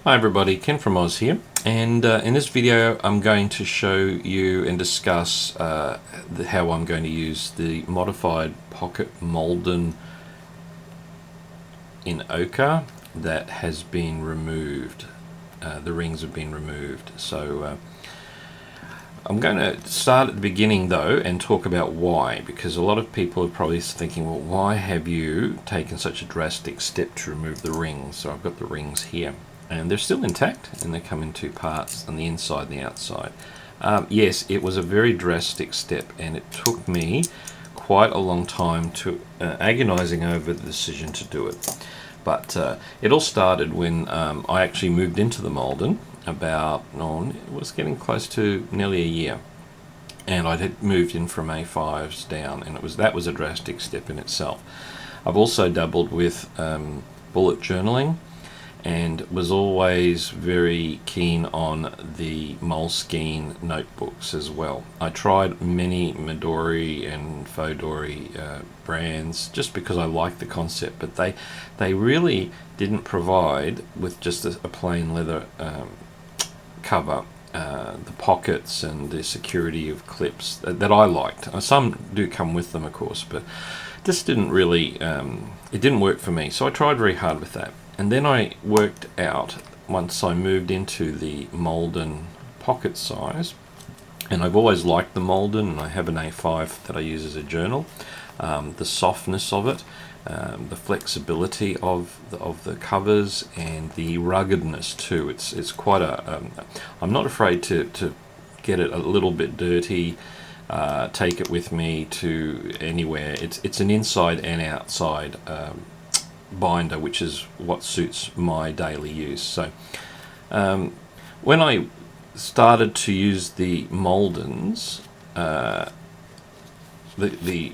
Hi everybody, Ken from Oz here, and in this video I'm going to show you and discuss how I'm going to use the modified pocket Malden in ochre that has been removed. The rings have been removed, so I'm going to start at the beginning though and talk about why, because a lot of people are probably thinking, well, why have you taken such a drastic step to remove the rings? So I've got the rings here and they're still intact and they come in two parts, on the inside and the outside. Yes, it was a very drastic step and it took me quite a long time to agonizing over the decision to do it. But it all started when I actually moved into the Malden about, it was getting close to nearly a year, and I had moved in from A5s down, and that was a drastic step in itself. I've also dabbled with bullet journaling and was always very keen on the Moleskine notebooks as well. I tried many Midori and Fodori brands just because I liked the concept, but they really didn't provide, with just a plain leather cover, the pockets and the security of clips that I liked. Some do come with them, of course, but this didn't really, it didn't work for me, so I tried very hard with that. And then I worked out, once I moved into the Malden pocket size, and I've always liked the Malden, and I have an A5 that I use as a journal, the softness of it, the flexibility of the covers, and the ruggedness too. It's quite a, I'm not afraid to get it a little bit dirty, take it with me to anywhere. It's an inside and outside binder, which is what suits my daily use. So when I started to use the Maldens, the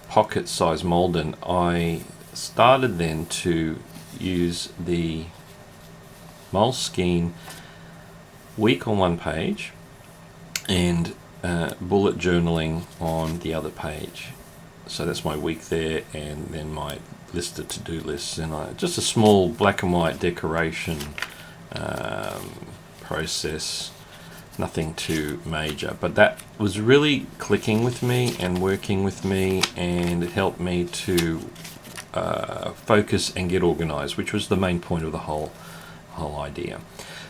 pocket size Malden, I started then to use the Moleskine week on one page and bullet journaling on the other page. So that's my week there, and then my list of to-do lists, and just a small black and white decoration process, nothing too major, but that was really clicking with me and working with me, and it helped me to focus and get organized, which was the main point of the whole idea.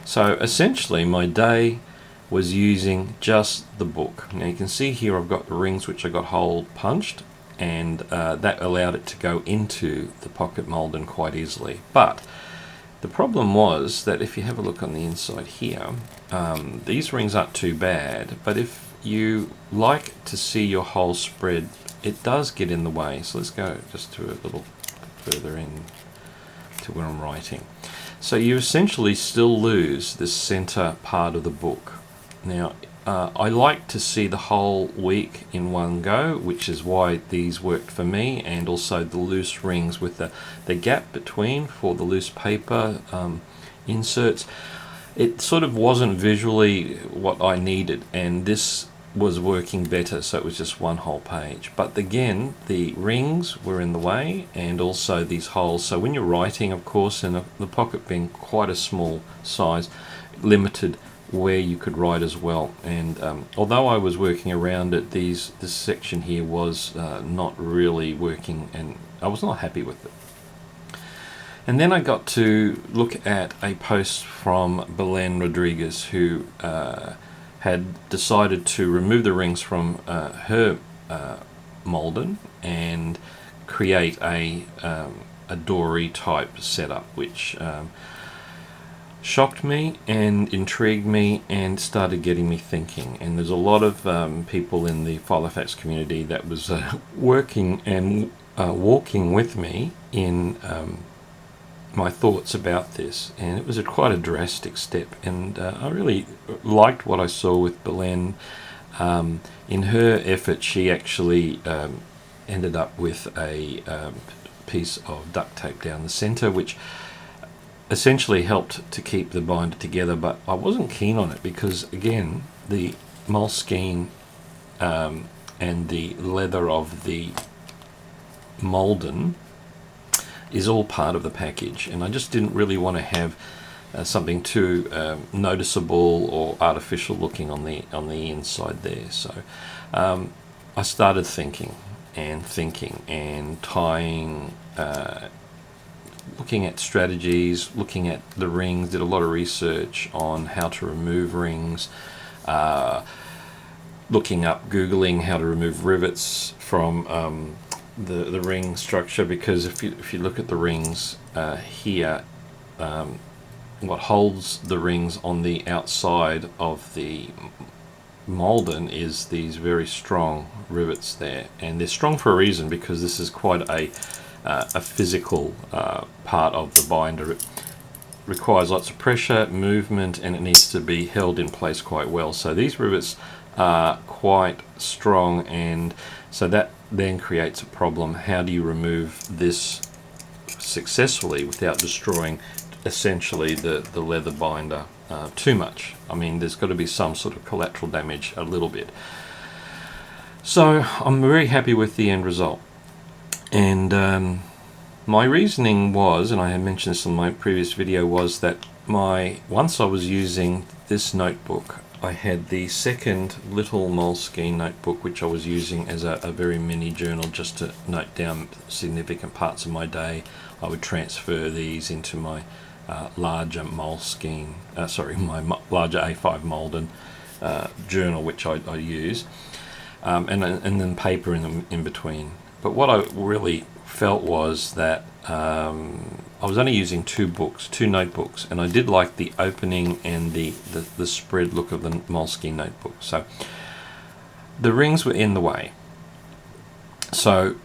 So essentially my day was using just the book. Now you can see here I've got the rings which I got hole punched, and that allowed it to go into the pocket Malden quite easily. But the problem was that if you have a look on the inside here, these rings aren't too bad, but if you like to see your hole spread, it does get in the way. So let's go just to a little further in to where I'm writing. So you essentially still lose this center part of the book. Now I like to see the whole week in one go, which is why these worked for me, and also the loose rings with the gap between for the loose paper inserts. It sort of wasn't visually what I needed, and this was working better, so it was just one whole page. But again, the rings were in the way, and also these holes. So when you're writing, of course, and the pocket being quite a small size, limited where you could write as well. And although I was working around it, this section here was not really working, and I was not happy with it. And then I got to look at a post from Belen Rodriguez, who had decided to remove the rings from her Malden and create a dory type setup, which shocked me and intrigued me and started getting me thinking. And there's a lot of people in the FILOFAX community that was working and walking with me in my thoughts about this, and it was quite a drastic step, and I really liked what I saw with Belen. In her effort, she actually ended up with a piece of duct tape down the center, which essentially helped to keep the binder together, but I wasn't keen on it because, again, the Moleskine and the leather of the Malden is all part of the package, and I just didn't really want to have something too noticeable or artificial looking on the inside there. So I started thinking and tying, looking at strategies, looking at the rings, did a lot of research on how to remove rings, looking up, Googling how to remove rivets from the ring structure, because if you look at the rings here, what holds the rings on the outside of the Malden is these very strong rivets there, and they're strong for a reason, because this is quite a physical part of the binder. It requires lots of pressure, movement, and it needs to be held in place quite well. So these rivets are quite strong, and so that then creates a problem. How do you remove this successfully without destroying essentially the leather binder too much? I mean, there's got to be some sort of collateral damage a little bit. So I'm very happy with the end result, and my reasoning was, and I had mentioned this in my previous video, was that once I was using this notebook, I had the second little Moleskine notebook, which I was using as a very mini journal, just to note down significant parts of my day. I would transfer these into my larger Moleskine, my larger A5 Malden journal, which I use, and then paper in between. But what I really felt was that I was only using two notebooks, and I did like the opening and the spread look of the Moleskine notebook. So the rings were in the way. So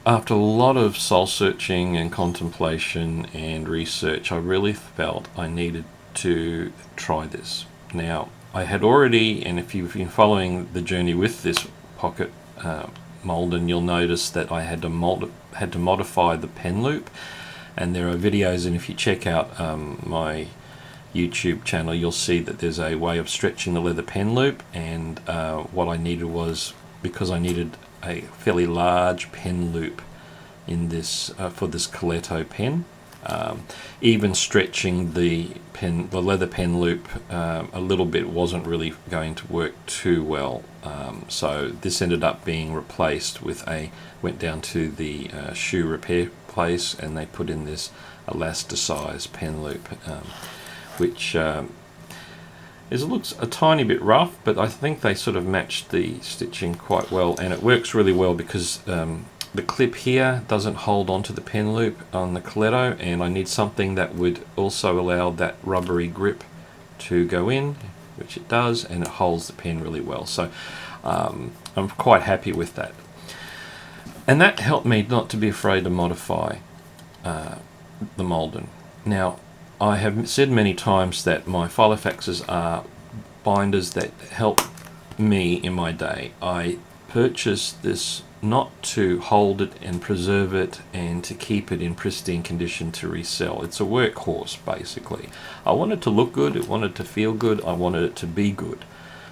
after a lot of soul searching and contemplation and research, I really felt I needed to try this. Now, I had already, and if you've been following the journey with this pocket Malden, you'll notice that I had to modify the pen loop, and there are videos, and if you check out my YouTube channel, you'll see that there's a way of stretching the leather pen loop, and what I needed was, because I needed a fairly large pen loop in this for this Coletto pen, even stretching the leather pen loop a little bit wasn't really going to work too well. So this ended up being replaced with went down to the shoe repair place, and they put in this elasticized pen loop, which looks a tiny bit rough, but I think they sort of matched the stitching quite well, and it works really well because the clip here doesn't hold onto the pen loop on the Coletto, and I need something that would also allow that rubbery grip to go in, which it does, and it holds the pen really well. So I'm quite happy with that. And that helped me not to be afraid to modify the Malden. Now, I have said many times that my FILOFAXes are binders that help me in my day. I purchased this not to hold it and preserve it and to keep it in pristine condition to resell. It's a workhorse, basically. I wanted it to look good, it wanted to feel good, I wanted it to be good,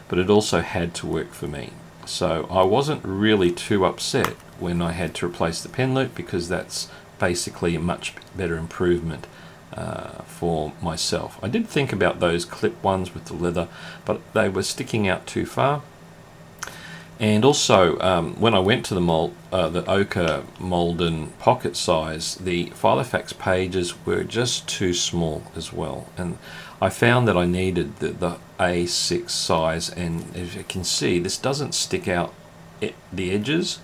but it also had to work for me. So I wasn't really too upset when I had to replace the pen loop, because that's basically a much better improvement for myself. I did think about those clip ones with the leather, but they were sticking out too far. And also, when I went to the ochre Malden pocket size, the FILOFAX pages were just too small as well, and I found that I needed the A6 size. And as you can see, this doesn't stick out at the edges.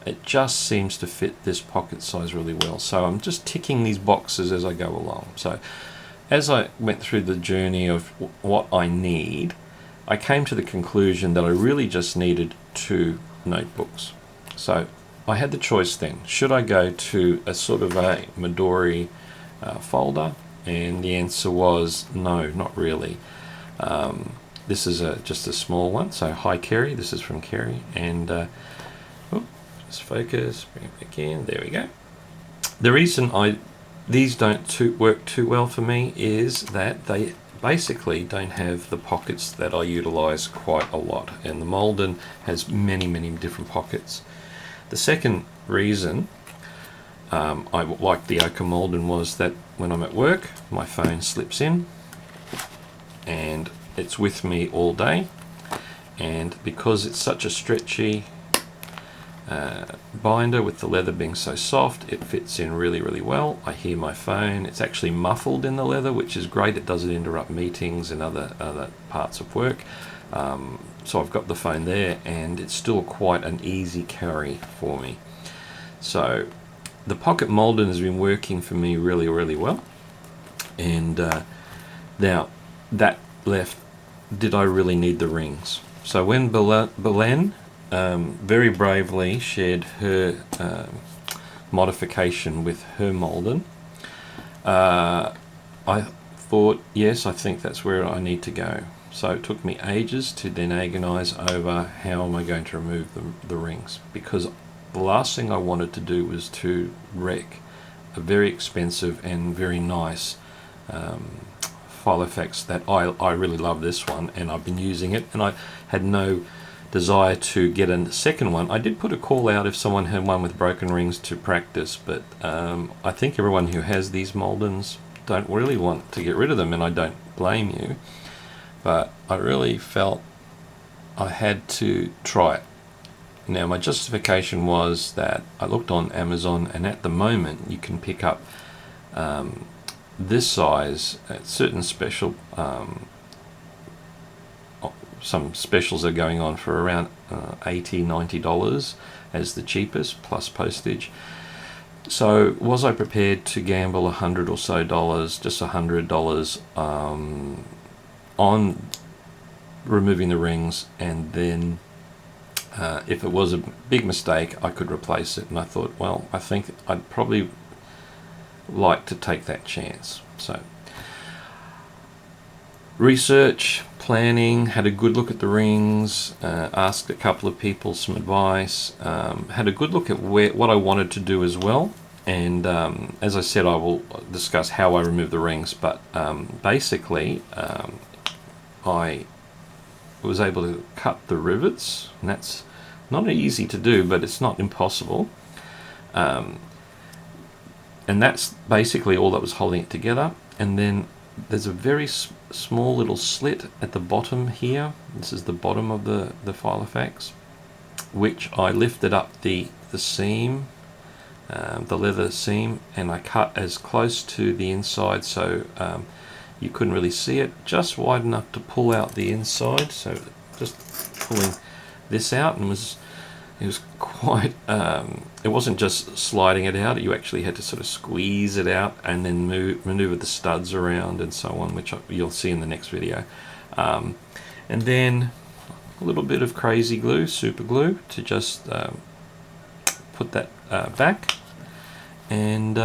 It just seems to fit this pocket size really well. So I'm just ticking these boxes as I go along. So as I went through the journey of what I need, I came to the conclusion that I really just needed 2 notebooks. So I had the choice then, should I go to a sort of a Midori folder? And the answer was no, not really. This is just a small one. So hi Kerry, this is from Kerry, and just focus, bring it back in, there we go. The reason these don't work too well for me is that they basically don't have the pockets that I utilize quite a lot, and the Malden has many different pockets. The second reason I liked the ochre Malden was that when I'm at work, my phone slips in and it's with me all day, and because it's such a stretchy binder with the leather being so soft, it fits in really well. I hear my phone. It's actually muffled in the leather, which is great. It doesn't interrupt meetings and other parts of work. So I've got the phone there, and it's still quite an easy carry for me. So the pocket Malden has been working for me really well. And now that left, did I really need the rings? So when Belen very bravely shared her modification with her Malden, I thought, yes, I think that's where I need to go. So it took me ages to then agonize over how am I going to remove the rings, because the last thing I wanted to do was to wreck a very expensive and very nice FILOFAX that I really love this one, and I've been using it, and I had no desire to get a second one. I did put a call out if someone had one with broken rings to practice, but I think everyone who has these Maldens don't really want to get rid of them, and I don't blame you, but I really felt I had to try it. Now my justification was that I looked on Amazon, and at the moment you can pick up this size at certain special some specials are going on for around $80-90 as the cheapest plus postage. So was I prepared to gamble $100 or so, just $100 on removing the rings, and then if it was a big mistake I could replace it? And I thought, well, I think I'd probably like to take that chance. So research, planning, had a good look at the rings, asked a couple of people some advice, had a good look at what I wanted to do as well, and as I said, I will discuss how I remove the rings, but basically I was able to cut the rivets, and that's not easy to do, but it's not impossible, and that's basically all that was holding it together. And then there's a very small little slit at the bottom here. This is the bottom of the FILOFAX, which I lifted up the seam, the leather seam, and I cut as close to the inside so you couldn't really see it, just wide enough to pull out the inside. So just pulling this out, and it was quite, it wasn't just sliding it out, you actually had to sort of squeeze it out and then maneuver the studs around and so on, which you'll see in the next video. And then a little bit of crazy glue, super glue, to just put that back, and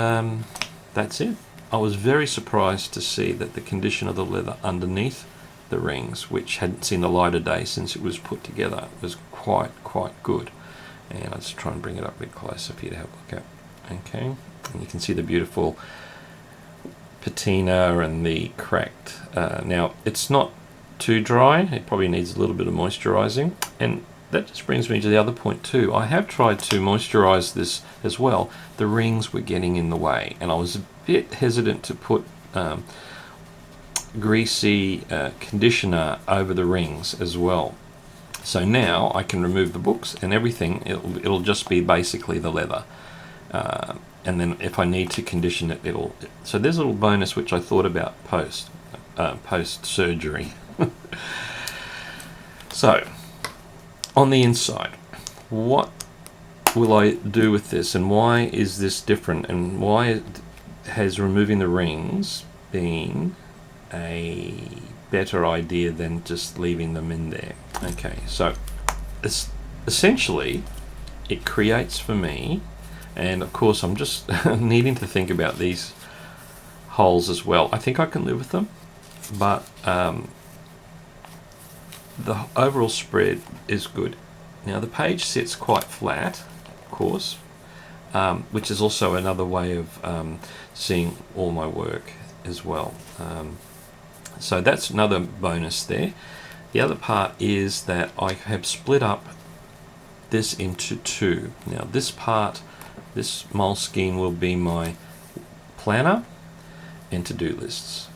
that's it. I was very surprised to see that the condition of the leather underneath the rings, which hadn't seen the light of day since it was put together, was quite good. And I'll just try and bring it up a bit closer for you to have a look at. Okay, and you can see the beautiful patina and the cracked. Now it's not too dry, it probably needs a little bit of moisturizing, and that just brings me to the other point too. I have tried to moisturize this as well. The rings were getting in the way, and I was a bit hesitant to put greasy conditioner over the rings as well. So now I can remove the books and everything. It'll just be basically the leather, and then if I need to condition it, so there's a little bonus which I thought about post surgery. So on the inside, what will I do with this, and why is this different, and why has removing the rings been a better idea than just leaving them in there? Okay, so essentially it creates for me, and of course I'm just needing to think about these holes as well. I think I can live with them, but the overall spread is good. Now the page sits quite flat, of course, which is also another way of seeing all my work as well. So that's another bonus there. The other part is that I have split up this into two. Now this part, this moleskine, will be my planner, and to-do lists.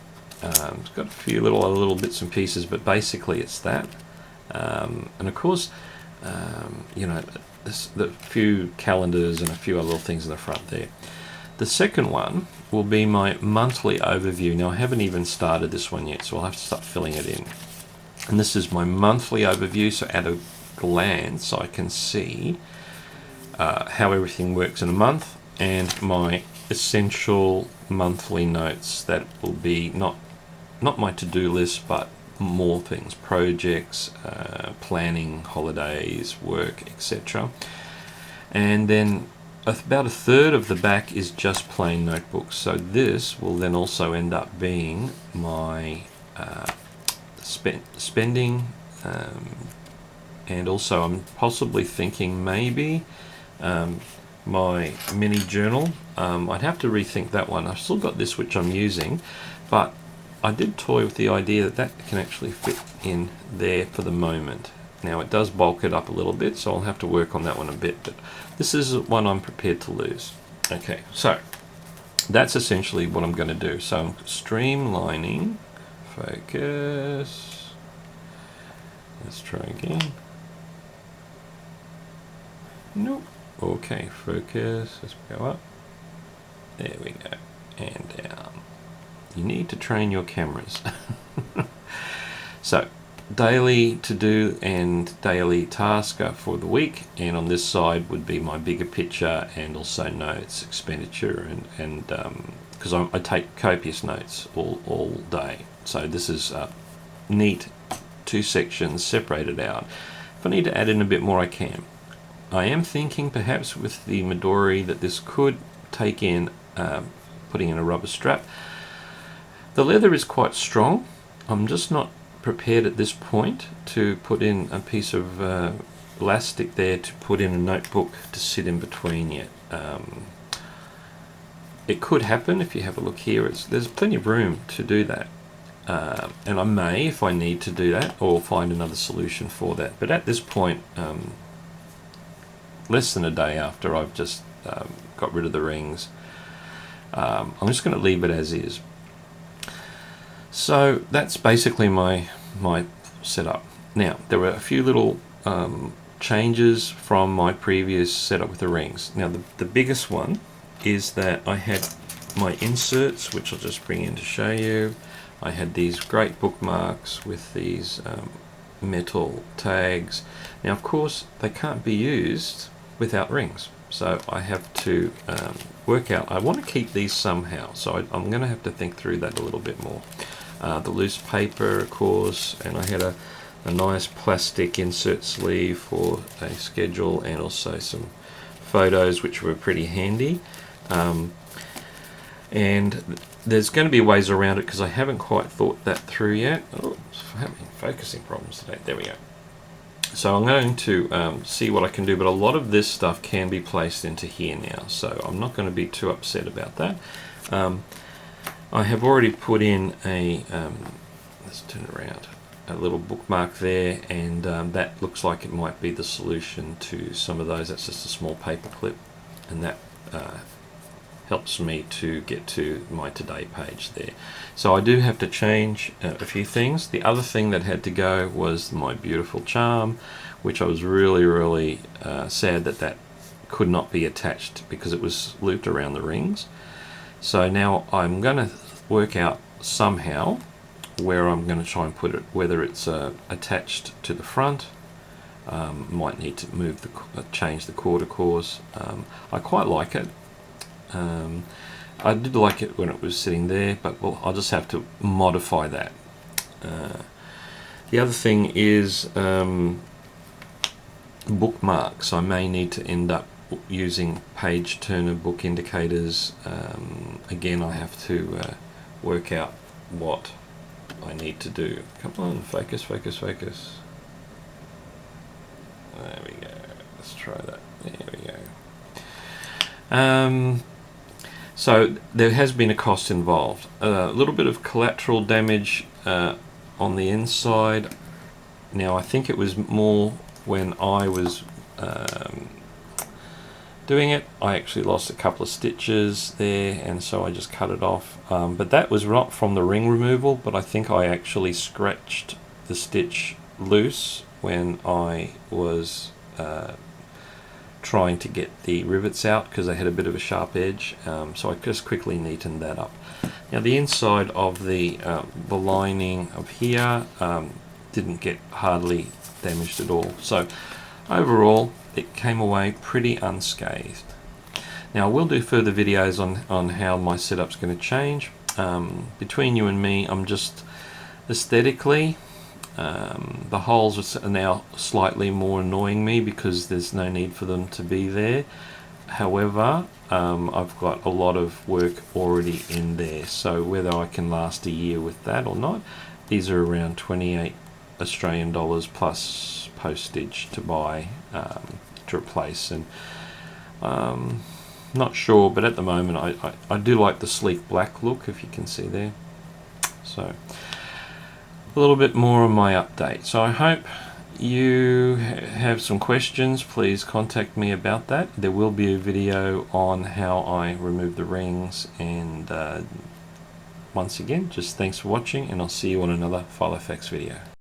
It's got a few little bits and pieces, but basically it's that. And of course, you know, the few calendars and a few other little things in the front there. The second one will be my monthly overview. Now I haven't even started this one yet, so I'll have to start filling it in. And this is my monthly overview, so at a glance I can see how everything works in a month, and my essential monthly notes that will be not my to-do list, but more things, projects, planning, holidays, work, etc. And then about a third of the back is just plain notebooks. So this will then also end up being my spending, and also I'm possibly thinking maybe my mini journal. I'd have to rethink that one. I've still got this which I'm using, but I did toy with the idea that that can actually fit in there for the moment. Now it does bulk it up a little bit, so I'll have to work on that one a bit, but this is one I'm prepared to lose. Okay, so that's essentially what I'm going to do. So I'm streamlining, focus, let's try again. Nope. Okay, focus, let's go up. There we go, and down. You need to train your cameras. So, daily to do and daily task for the week, and on this side would be my bigger picture and also notes, expenditure, and because I take copious notes all day. So this is neat, 2 sections separated out. If I need to add in a bit more, I can. I am thinking perhaps with the Midori that this could take in putting in a rubber strap. The leather is quite strong. I'm just not prepared at this point to put in a piece of elastic there to put in a notebook to sit in between yet. It could happen if you have a look here. There's plenty of room to do that. And I may, if I need to do that, or find another solution for that. But at this point, less than a day after I've just got rid of the rings, I'm just going to leave it as is. So that's basically my setup. Now there were a few little changes from my previous setup with the rings. Now the biggest one is that I had my inserts, which I'll just bring in to show you. I had these great bookmarks with these metal tags. Now of course they can't be used without rings, so I have to work out. I want to keep these somehow, so I'm going to have to think through that a little bit more. The loose paper, of course, and I had a nice plastic insert sleeve for a schedule, and also some photos which were pretty handy. And there's going to be ways around it because I haven't quite thought that through yet. Oh, I'm having focusing problems today. There we go. So I'm going to see what I can do, but a lot of this stuff can be placed into here now, so I'm not going to be too upset about that. I have already put in a, let's turn it around, a little bookmark there, and that looks like it might be the solution to some of those. That's just a small paper clip, and that helps me to get to my today page there. So I do have to change a few things. The other thing that had to go was my beautiful charm, which I was really sad that could not be attached because it was looped around the rings. So now I'm going to work out somehow where I'm going to try and put it, whether it's attached to the front. Might need to move change the cord, of course. I quite like it. I did like it when it was sitting there, but well, I'll just have to modify that. The other thing is bookmarks. I may need to end up using page turner book indicators. Again, I have to work out what I need to do. Come on, focus. There we go. Let's try that. There we go. So there has been a cost involved. A little bit of collateral damage on the inside. Now I think it was more when I was doing it. I actually lost a couple of stitches there, and so I just cut it off. But that was not from the ring removal, but I think I actually scratched the stitch loose when I was trying to get the rivets out, because they had a bit of a sharp edge. So I just quickly neatened that up. Now the inside of the lining of here didn't get hardly damaged at all. So overall, it came away pretty unscathed. Now I will do further videos on how my setup's going to change. Between you and me, I'm just aesthetically, the holes are now slightly more annoying me because there's no need for them to be there. However, I've got a lot of work already in there, so whether I can last a year with that or not, these are around 28 Australian dollars plus postage to buy, to replace, and not sure, but at the moment I do like the sleek black look, if you can see there. So a little bit more on my update. So I hope you have some questions. Please contact me about that. There will be a video on how I remove the rings, and once again, just thanks for watching, and I'll see you on another FILOFAX video.